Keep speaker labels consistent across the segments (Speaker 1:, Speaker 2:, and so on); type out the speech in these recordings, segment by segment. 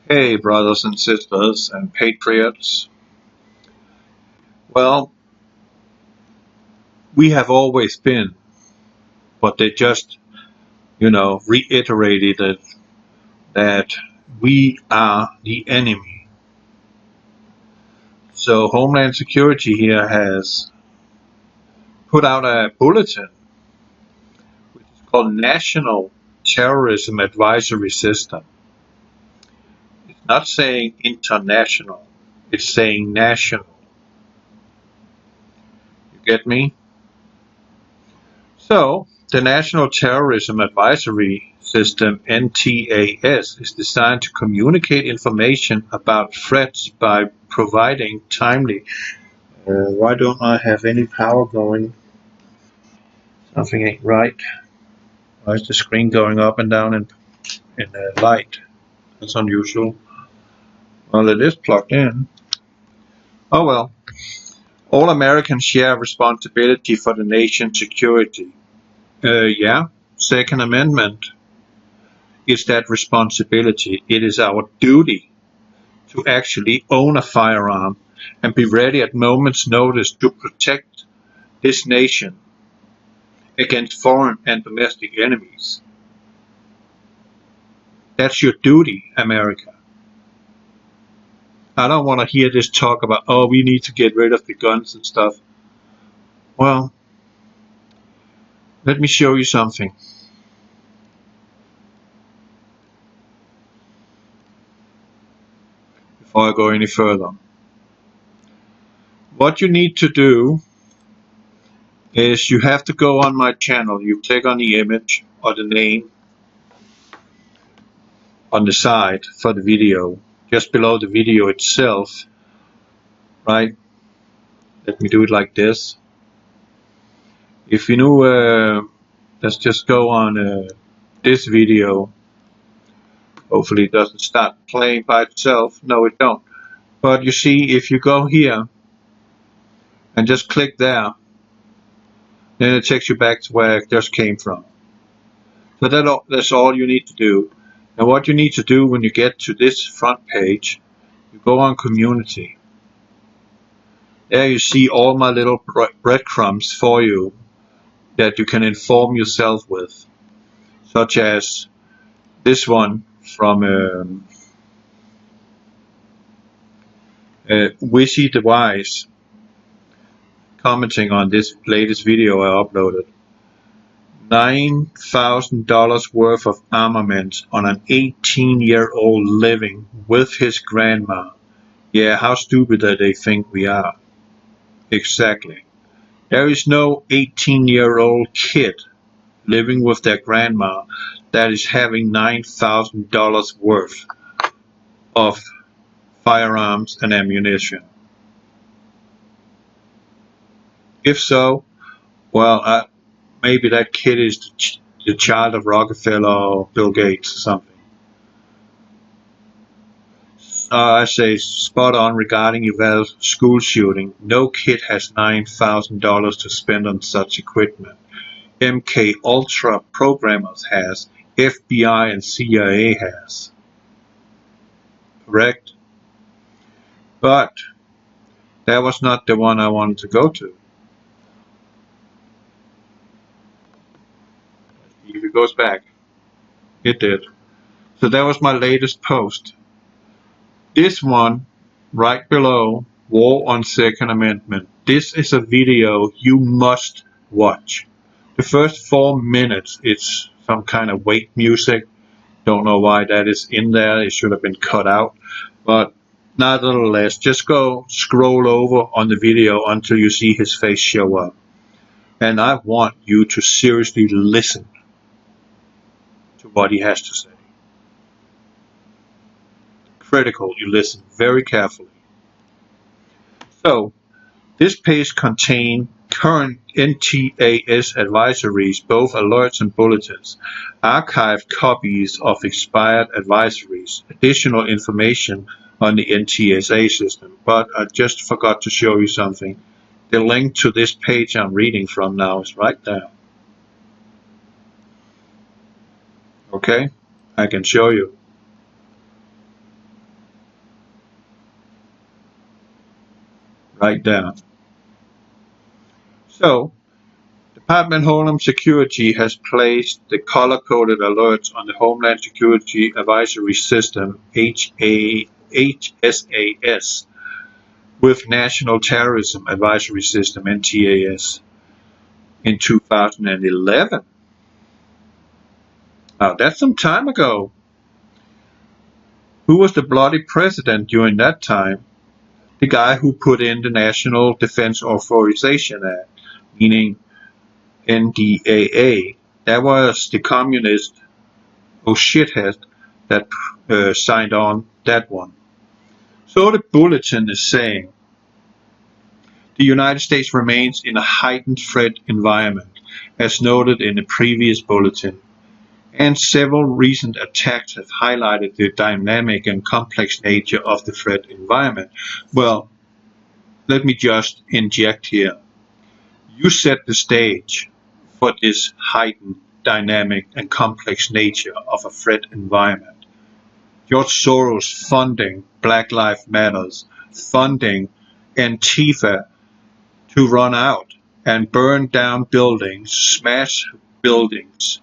Speaker 1: Hey, brothers and sisters and patriots. Well, we have always been, but they just, reiterated it, that we are the enemy. So Homeland Security here has put out a bulletin, which is called National Terrorism Advisory System. It's not saying international, it's saying national. You get me? So, the National Terrorism Advisory System (NTAS) is designed to communicate information about threats by providing timely. Why don't I have any power going? Something ain't right. Why is the screen going up and down in the light? That's unusual. Well, it is plugged in. Oh well. All Americans share responsibility for the nation's security. Yeah. Second Amendment is that responsibility. It is our duty to actually own a firearm and be ready at moment's notice to protect this nation against foreign and domestic enemies. That's your duty, America. I don't want to hear this talk about, oh, we need to get rid of the guns and stuff. Well, let me show you something. Before I go any further. What you need to do is you have to go on my channel. You click on the image or the name on the side for the video, just below the video itself, right? Let me do it like this. If you knew, let's just go on this video. Hopefully it doesn't start playing by itself. No, it don't. But you see, if you go here and just click there, then it takes you back to where it just came from. So that's all you need to do. And what you need to do when you get to this front page, you go on community. There you see all my little breadcrumbs for you that you can inform yourself with, such as this one from Wishy the Wise, commenting on this latest video I uploaded. $9,000 worth of armament on an 18-year-old living with his grandma. Yeah, how stupid do they think we are? Exactly. There is no 18-year-old kid living with their grandma that is having $9,000 worth of firearms and ammunition. If so, well, maybe that kid is the child of Rockefeller or Bill Gates or something. I say spot on regarding Uvalde school shooting. No kid has $9,000 to spend on such equipment. MK Ultra programmers has, FBI and CIA has. Correct? But that was not the one I wanted to go to. If it goes back, it did. So that was my latest post. This one, right below, War on Second Amendment. This is a video you must watch. The first 4 minutes, it's some kind of wait music. Don't know why that is in there. It should have been cut out. But nevertheless, just go scroll over on the video until you see his face show up. And I want you to seriously listen to what he has to say. Critical, you listen very carefully. So, this page contains current NTAS advisories, both alerts and bulletins, archived copies of expired advisories, additional information on the NTSA system. But I just forgot to show you something. The link to this page I'm reading from now is right there. Okay, I can show you. right there. So, Department of Homeland Security has placed the color-coded alerts on the Homeland Security Advisory System (HSAS) with National Terrorism Advisory System (NTAS) in 2011. Now that's some time ago. Who was the bloody president during that time? The guy who put in the National Defense Authorization Act, meaning NDAA. That was the communist shithead that signed on that one. So the bulletin is saying the United States remains in a heightened threat environment, as noted in the previous bulletin, and several recent attacks have highlighted the dynamic and complex nature of the threat environment. Well, let me just inject here. You set the stage for this heightened, dynamic, and complex nature of a threat environment. George Soros funding Black Lives Matter, funding Antifa to run out and burn down buildings, smash buildings,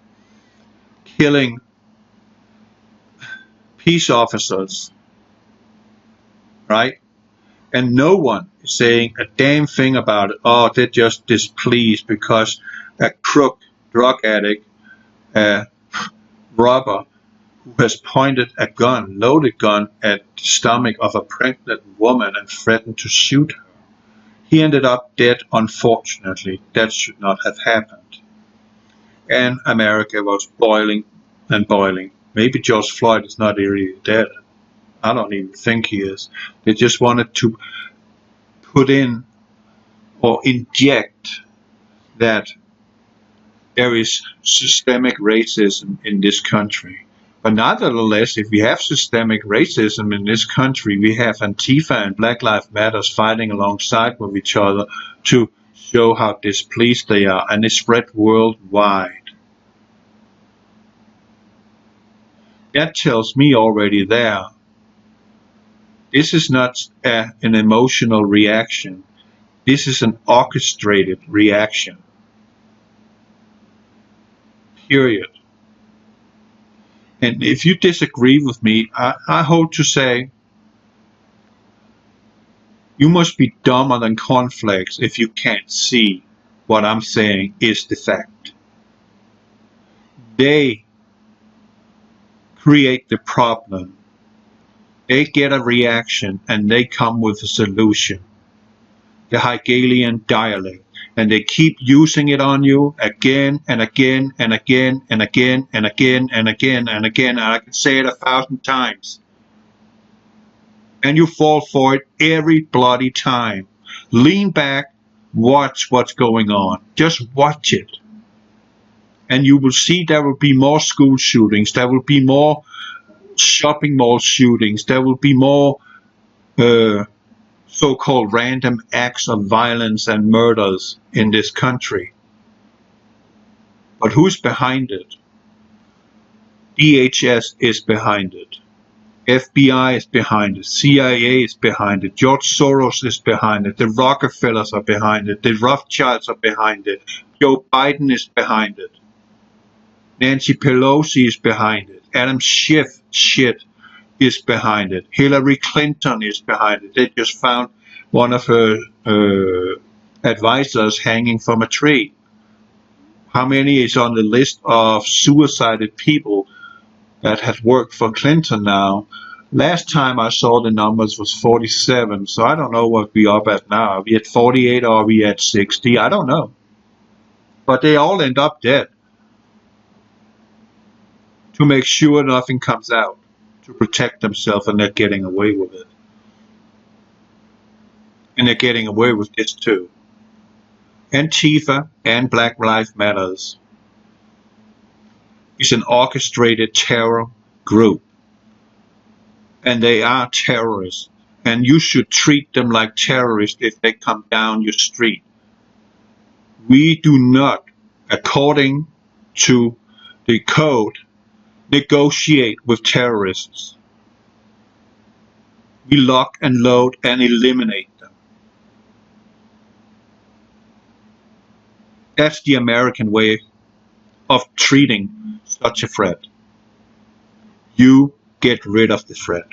Speaker 1: killing peace officers, right? And no one is saying a damn thing about it. Oh, they're just displeased because a crook, drug addict, robber who has pointed a gun, loaded gun, at the stomach of a pregnant woman and threatened to shoot her. He ended up dead, unfortunately. That should not have happened. And America was boiling and boiling. Maybe George Floyd is not really dead. I don't even think he is. They just wanted to put in or inject that there is systemic racism in this country. But nevertheless, if we have systemic racism in this country, we have Antifa and Black Lives Matter fighting alongside with each other to show how displeased they are, and it's spread worldwide. That tells me already there, this is not an emotional reaction. This is an orchestrated reaction. Period. And if you disagree with me, I hold to say you must be dumber than cornflakes if you can't see what I'm saying is the fact. They create the problem. They get a reaction and they come with a solution. The Hegelian dialect. And they keep using it on you again and again and again and again and again and again and again. And I can say it 1,000 times. And you fall for it every bloody time. Lean back, watch what's going on. Just watch it. And you will see there will be more school shootings. There will be more shopping mall shootings. There will be more so-called random acts of violence and murders in this country. But who's behind it? DHS is behind it. FBI is behind it. CIA is behind it. George Soros is behind it. The Rockefellers are behind it. The Rothschilds are behind it. Joe Biden is behind it. Nancy Pelosi is behind it. Adam Schiff is behind it. Hillary Clinton is behind it. They just found one of her advisors hanging from a tree. How many is on the list of suicided people that have worked for Clinton now? Last time I saw the numbers was 47, so I don't know what we're up at now. Are we at 48 or are we at 60? I don't know. But they all end up dead to make sure nothing comes out, to protect themselves, and they're getting away with it. And they're getting away with this too. Antifa and Black Lives Matter is an orchestrated terror group. And they are terrorists. And you should treat them like terrorists if they come down your street. We do not, according to the code, negotiate with terrorists. We lock and load and eliminate them. That's the American way of treating such a threat. You get rid of the threat.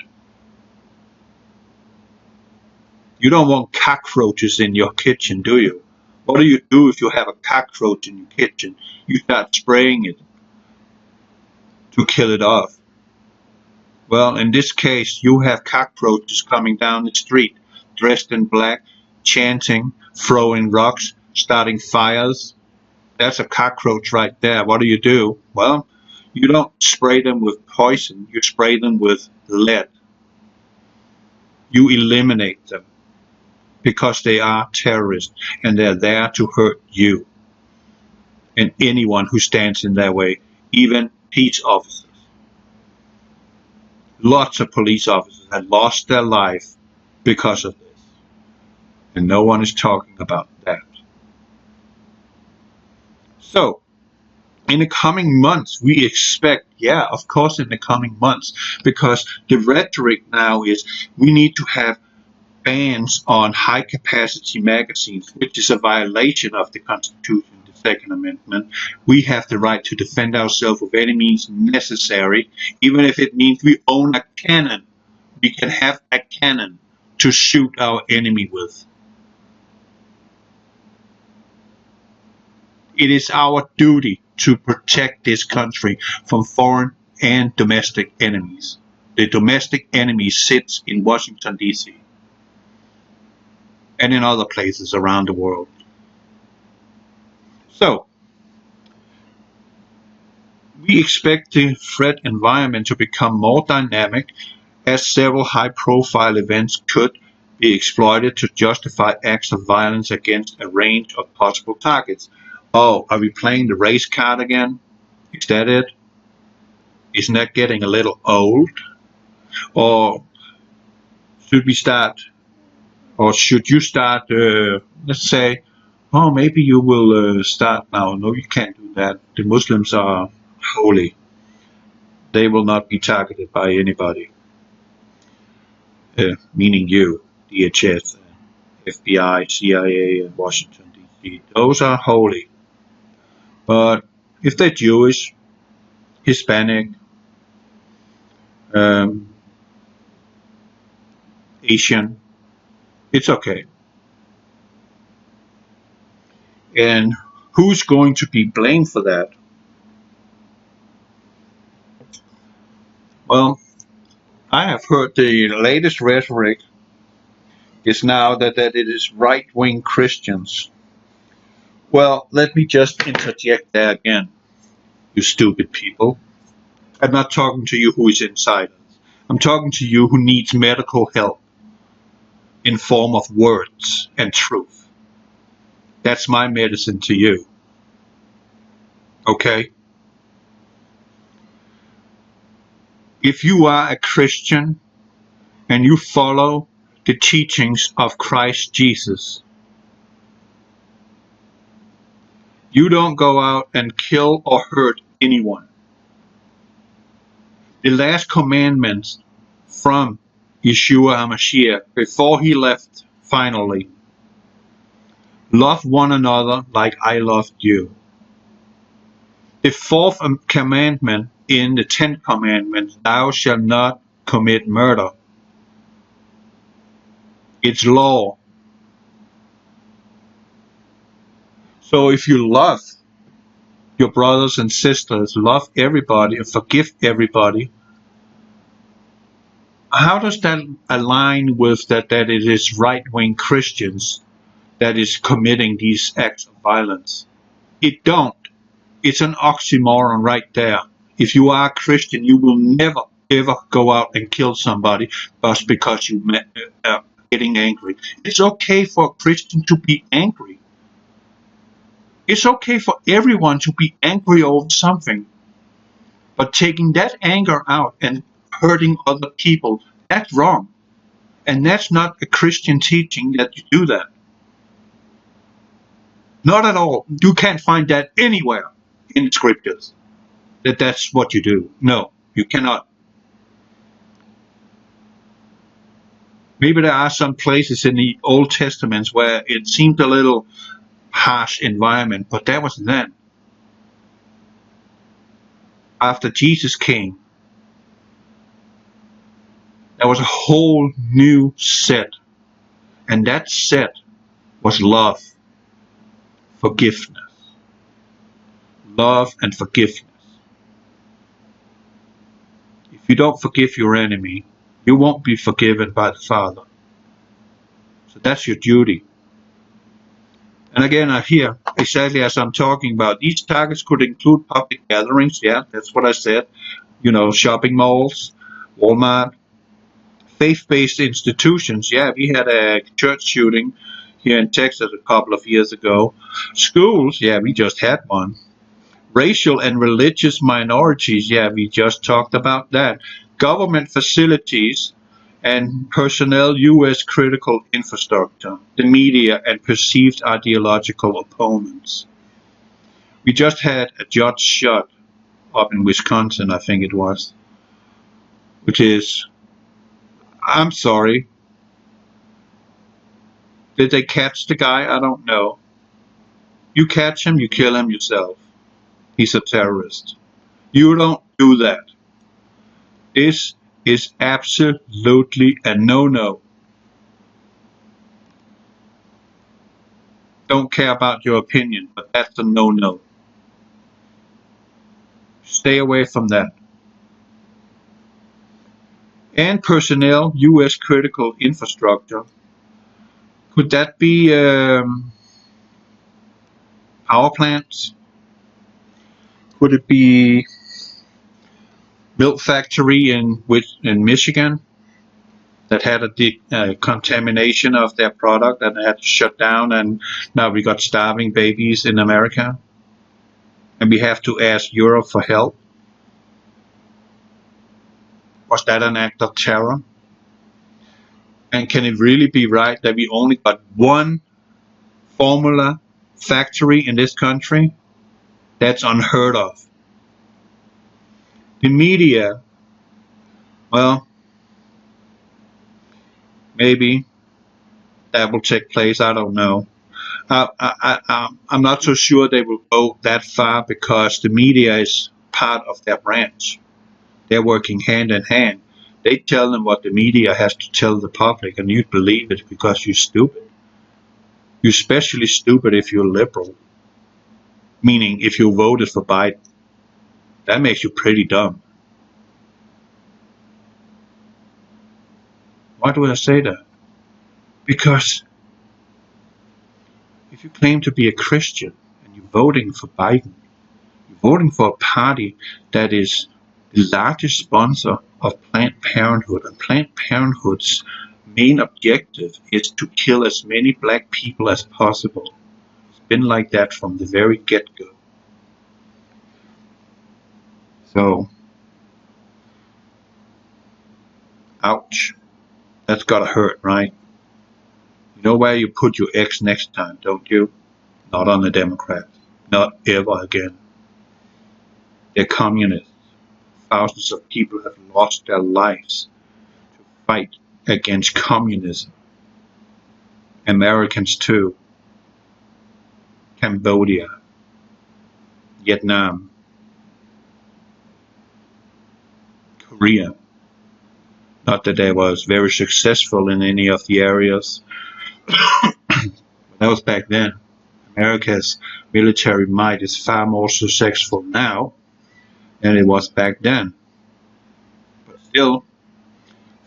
Speaker 1: You don't want cockroaches in your kitchen, do you? What do you do if you have a cockroach in your kitchen? You start spraying it to kill it off. Well, in this case, you have cockroaches coming down the street, dressed in black, chanting, throwing rocks, starting fires. That's a cockroach right there. What do? Well, you don't spray them with poison, you spray them with lead. You eliminate them because they are terrorists and they're there to hurt you and anyone who stands in their way, even peace officers. Lots of police officers have lost their life because of this, and no one is talking about that. So, in the coming months, we expect, yeah, of course, in the coming months, because the rhetoric now is we need to have bans on high-capacity magazines, which is a violation of the Constitution, the Second Amendment. We have the right to defend ourselves with any means necessary, even if it means we own a cannon. We can have a cannon to shoot our enemy with. It is our duty to protect this country from foreign and domestic enemies. The domestic enemy sits in Washington, D.C. and in other places around the world. So, we expect the threat environment to become more dynamic as several high-profile events could be exploited to justify acts of violence against a range of possible targets. Oh, are we playing the race card again? Is that it? Isn't that getting a little old? Or should we start, or should you start, let's say, oh, maybe you will start now. No, you can't do that. The Muslims are holy. They will not be targeted by anybody. Meaning you, DHS, FBI, CIA, and Washington, D.C. Those are holy. But if they're Jewish, Hispanic, Asian, it's okay. And who's going to be blamed for that? Well, I have heard the latest rhetoric is now that it is right-wing Christians. Well, let me just interject there again, you stupid people. I'm not talking to you who is insiders. I'm talking to you who needs medical help in form of words and truth. That's my medicine to you. Okay? If you are a Christian and you follow the teachings of Christ Jesus, you don't go out and kill or hurt anyone. The last commandment from Yeshua HaMashiach before he left finally, love one another like I loved you. The fourth commandment in the 10 commandments, thou shalt not commit murder. It's law. So if you love your brothers and sisters, love everybody and forgive everybody, how does that align with that it is right-wing Christians that is committing these acts of violence? It don't. It's an oxymoron right there. If you are a Christian, you will never, ever go out and kill somebody just because you are getting angry. It's okay for a Christian to be angry. It's okay for everyone to be angry over something. But taking that anger out and hurting other people, that's wrong. And that's not a Christian teaching that you do that. Not at all. You can't find that anywhere in the scriptures. That's what you do. No, you cannot. Maybe there are some places in the Old Testament where it seemed a little harsh environment, but that was then. After Jesus came, there was a whole new set, and that set was love, forgiveness. Love and forgiveness. If you don't forgive your enemy, you won't be forgiven by the Father. So that's your duty. And again, I hear exactly as I'm talking about, these targets could include public gatherings. Yeah, that's what I said. Shopping malls, Walmart, faith-based institutions. Yeah, we had a church shooting here in Texas a couple of years ago. Schools. Yeah, we just had one. Racial and religious minorities. Yeah, we just talked about that. Government facilities and personnel, U.S. critical infrastructure, the media, and perceived ideological opponents. We just had a judge shot up in Wisconsin, I think it was, which is, I'm sorry, did they catch the guy? I don't know. You catch him, you kill him yourself. He's a terrorist. You don't do that. This is absolutely a no-no. Don't care about your opinion, but that's a no-no. Stay away from that. And personnel, U.S. critical infrastructure. Could that be power plants? Could it be milk factory in Michigan that had a contamination of their product and had to shut down, and now we got starving babies in America, and we have to ask Europe for help? Was that an act of terror? And can it really be right that we only got one formula factory in this country? That's unheard of. The media, well, maybe that will take place. I don't know. I'm not so sure they will go that far, because the media is part of their branch. They're working hand in hand. They tell them what the media has to tell the public, and you believe it because you're stupid. You're especially stupid if you're liberal, meaning if you voted for Biden. That makes you pretty dumb. Why do I say that? Because if you claim to be a Christian and you're voting for Biden, you're voting for a party that is the largest sponsor of Planned Parenthood, and Planned Parenthood's main objective is to kill as many black people as possible. It's been like that from the very get-go. So, ouch. That's gotta hurt, right? You know where you put your X next time, don't you? Not on the Democrats. Not ever again. They're communists. Thousands of people have lost their lives to fight against communism. Americans too. Cambodia. Vietnam. Korea. Not that they was very successful in any of the areas. That was back then. America's military might is far more successful now than it was back then. But still,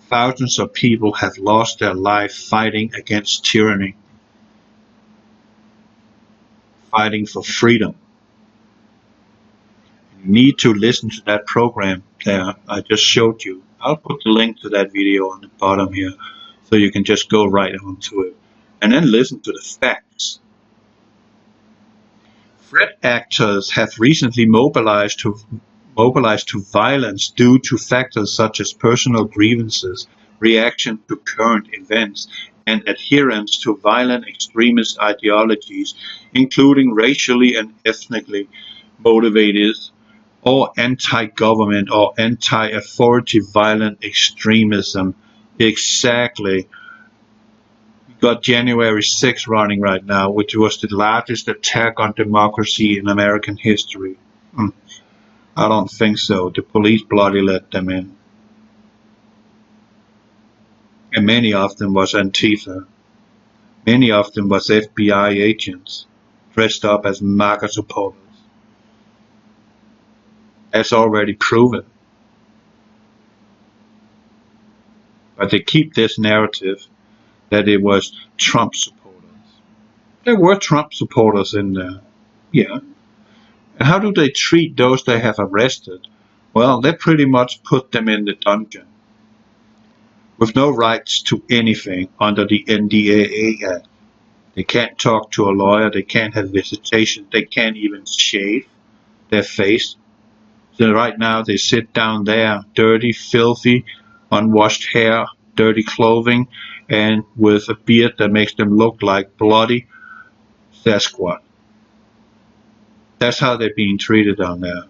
Speaker 1: thousands of people have lost their life fighting against tyranny, fighting for freedom. You need to listen to that program there I just showed you. I'll put the link to that video on the bottom here, so you can just go right onto it and then listen to the facts. Threat actors have recently mobilized to violence due to factors such as personal grievances, reaction to current events, and adherence to violent extremist ideologies, including racially and ethnically motivated or anti-government or anti-authority violent extremism. Exactly. got January 6th running right now, which was the largest attack on democracy in American history. I don't think so. The police bloody let them in. And many of them was Antifa. Many of them was FBI agents dressed up as MAGA supporters. That's already proven. But they keep this narrative that it was Trump supporters. There were Trump supporters in there, yeah. And how do they treat those they have arrested? Well, they pretty much put them in the dungeon with no rights to anything under the NDAA Act. They can't talk to a lawyer, they can't have visitation, they can't even shave their face. So right now they sit down there, dirty, filthy, unwashed hair, dirty clothing, and with a beard that makes them look like bloody Sasquatch. That's how they're being treated down there.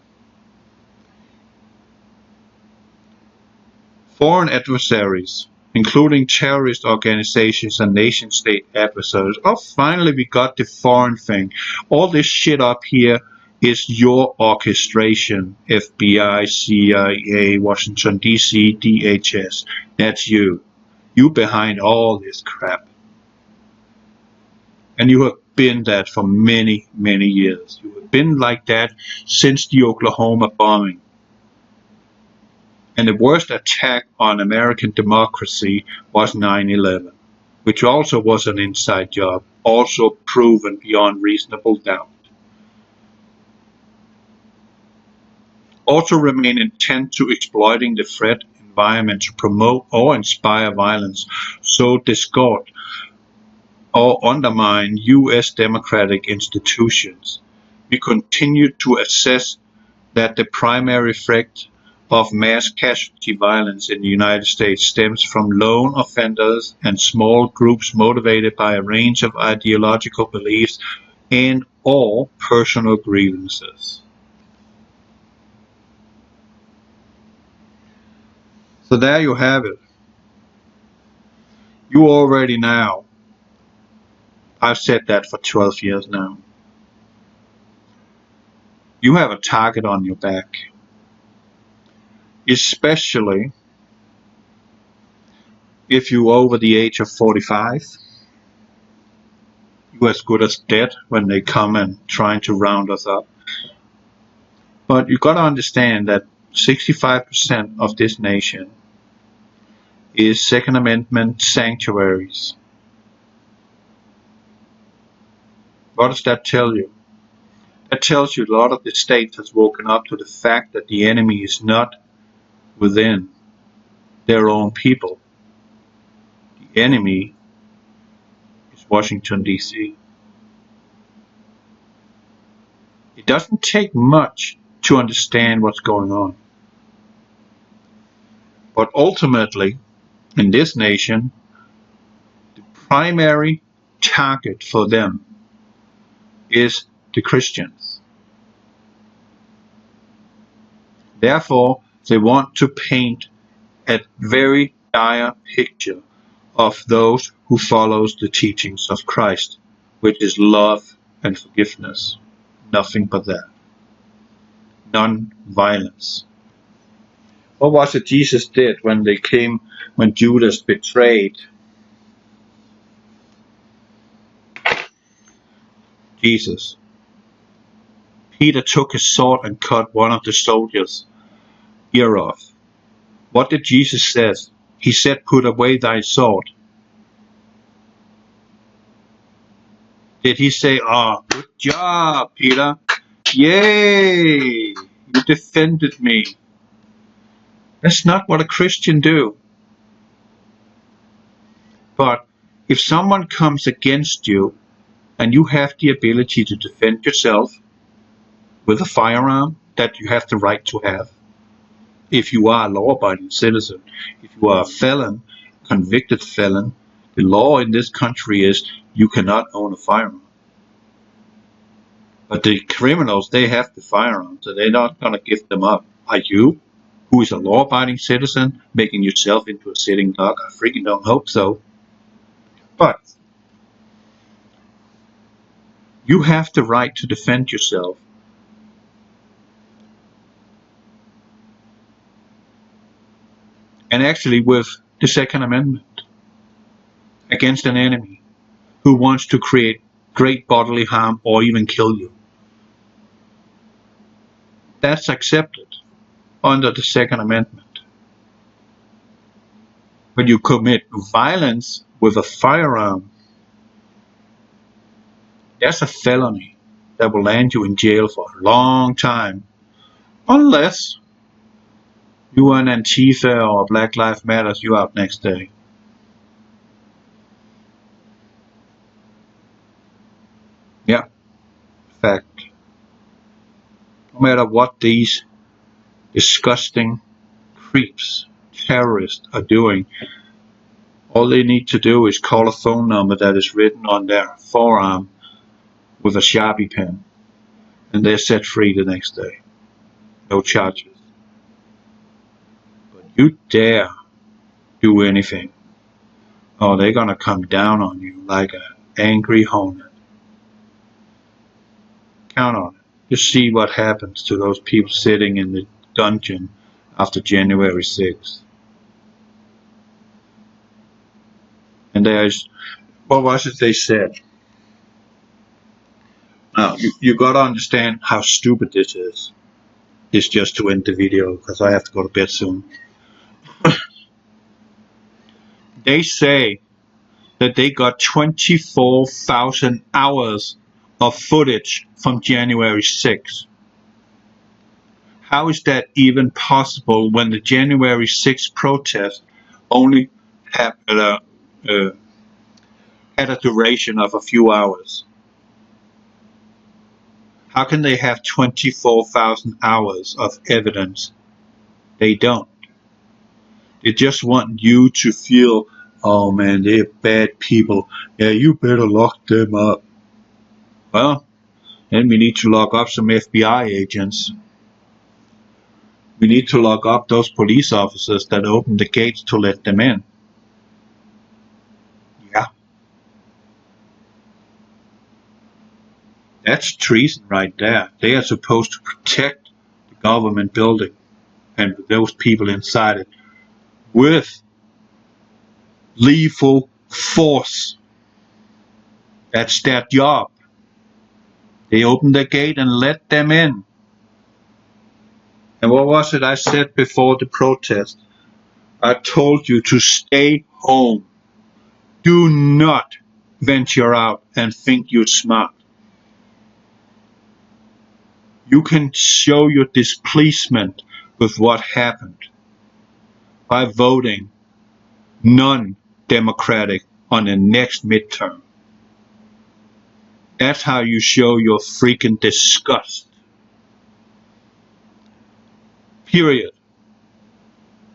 Speaker 1: Foreign adversaries, including terrorist organizations and nation-state adversaries. Oh, finally we got the foreign thing. All this shit up here is your orchestration. FBI, CIA, Washington, D.C., DHS. That's you. You behind all this crap. And you have been that for many, many years. You have been like that since the Oklahoma bombing. And the worst attack on American democracy was 9/11, which also was an inside job, also proven beyond reasonable doubt. Also remain intent to exploiting the threat environment to promote or inspire violence, so distort or undermine U.S. democratic institutions. We continue to assess that the primary threat of mass casualty violence in the United States stems from lone offenders and small groups motivated by a range of ideological beliefs and or personal grievances. So there you have it. You already know. I've said that for 12 years now. You have a target on your back. Especially if you're over the age of 45. You're as good as dead when they come and trying to round us up. But you gotta understand that 65% of this nation is Second Amendment sanctuaries. What does that tell you? That tells you a lot of the states has woken up to the fact that the enemy is not within their own people. The enemy is Washington, D.C. It doesn't take much to understand what's going on. But ultimately, in this nation, the primary target for them is the Christians. Therefore, they want to paint a very dire picture of those who follows the teachings of Christ, which is love and forgiveness. Nothing but that. Non-violence. What was it Jesus did when Judas betrayed Jesus? Peter took his sword and cut one of the soldiers' ear off. What did Jesus say? He said, "Put away thy sword." Did he say, "Oh, good job, Peter. Yay, you defended me"? That's not what a Christian do. But if someone comes against you and you have the ability to defend yourself with a firearm that you have the right to have, if you are a law-abiding citizen, if you are a felon, convicted felon, the law in this country is you cannot own a firearm. But the criminals, they have the firearms, so they're not going to give them up. Are you, who is a law-abiding citizen, making yourself into a sitting duck? I freaking don't hope so. But You have the right to defend yourself. And actually with the Second Amendment, against an enemy who wants to create great bodily harm or even kill you. That's accepted under the Second Amendment. When you commit violence with a firearm, that's a felony that will land you in jail for a long time, unless you are an Antifa or Black Lives Matter, you out next day. Yeah, fact. No matter what these disgusting creeps, terrorists are doing, all they need to do is call a phone number that is written on their forearm with a Sharpie pen, and they're set free the next day. No charges. But you dare do anything, or they're gonna come down on you like an angry hornet. Count on it. Just see what happens to those people sitting in the dungeon after January 6th. And there's, what was it they said? Now, you gotta understand how stupid this is. It's just to end the video, because I have to go to bed soon. They say that they got 24,000 hours of footage from January 6th. How is that even possible when the January 6th protest only had a duration of a few hours? How can they have 24,000 hours of evidence? They don't. They just want you to feel, oh man, they're bad people. Yeah, you better lock them up. Well, then we need to lock up some FBI agents. We need to lock up those police officers that opened the gates to let them in. Yeah. That's treason right there. They are supposed to protect the government building and those people inside it with lethal force. That's their job. They open the gate and let them in. And what was it I said before the protest? I told you to stay home. Do not venture out and think you're smart. You can show your displeasement with what happened by voting non-democratic on the next midterm. That's how you show your freaking disgust. Period.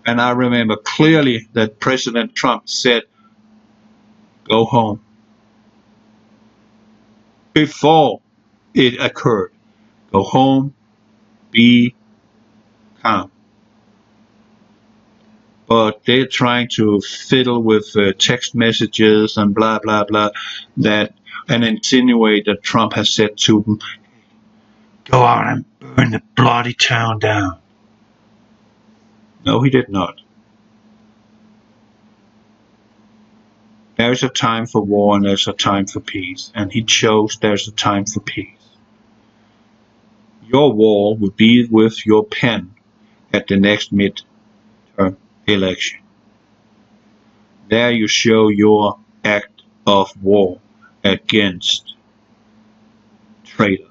Speaker 1: And I remember clearly that President Trump said, go home. Before it occurred. Go home, be calm. But they're trying to fiddle with text messages and blah, blah, blah, that, and insinuate that Trump has said to them, go out and burn the bloody town down. No, he did not. There's a time for war and there's a time for peace, and he chose there's a time for peace. Your war will be with your pen at the next midterm election. There you show your act of war against traitors.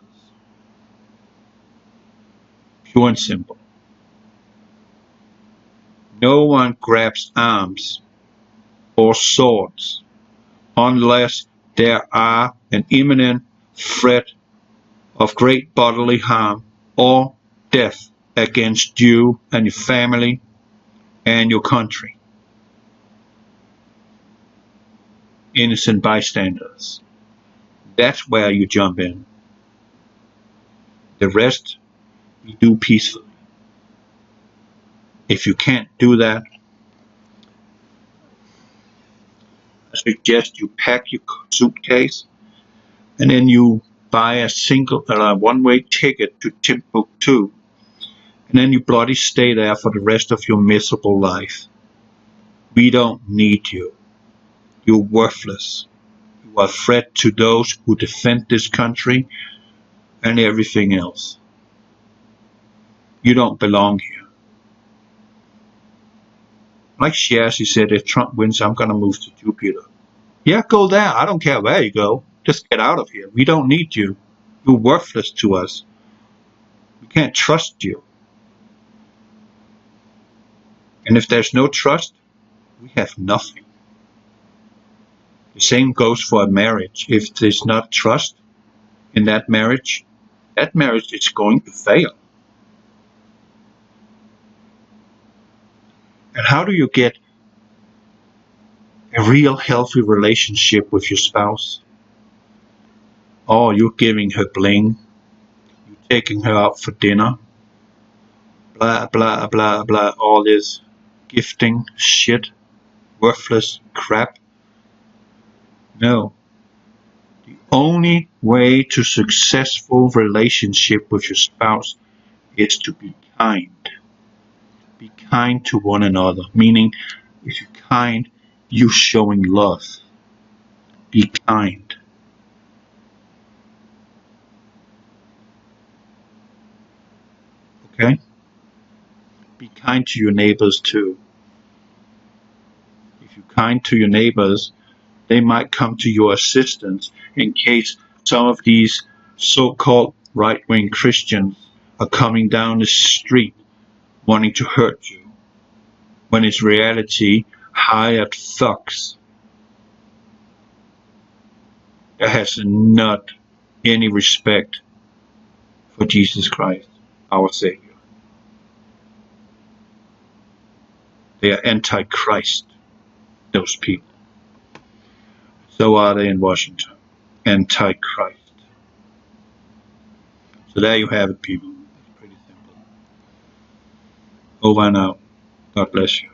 Speaker 1: Pure and simple. No one grabs arms or swords unless there are an imminent threat of great bodily harm or death against you and your family and your country. Innocent bystanders. That's where you jump in. The rest you do peacefully. If you can't do that, I suggest you pack your suitcase and then you buy a single one-way ticket to Timbuktu, and then you bloody stay there for the rest of your miserable life. We don't need you. You're worthless. You are a threat to those who defend this country and everything else. You don't belong here. Like Shazi said, if Trump wins, I'm going to move to Jupiter. Yeah, go there. I don't care where you go. Just get out of here. We don't need you. You're worthless to us. We can't trust you. And if there's no trust, we have nothing. The same goes for a marriage. If there's not trust in that marriage is going to fail. And how do you get a real healthy relationship with your spouse? Oh, you're giving her bling. You're taking her out for dinner. Blah, blah, blah, blah. All this gifting shit. Worthless crap. No. The only way to successful relationship with your spouse is to be kind. Be kind to one another. Meaning, if you're kind, you're showing love. Be kind. Okay? Be kind to your neighbors too. If you're kind to your neighbors, they might come to your assistance in case some of these so-called right-wing Christians are coming down the street wanting to hurt you, when it's reality hired thugs that has not any respect for Jesus Christ, our Savior. They are anti-Christ, those people. So are they in Washington, anti-Christ. So there you have it, people. It's pretty simple. Over and out. God bless you.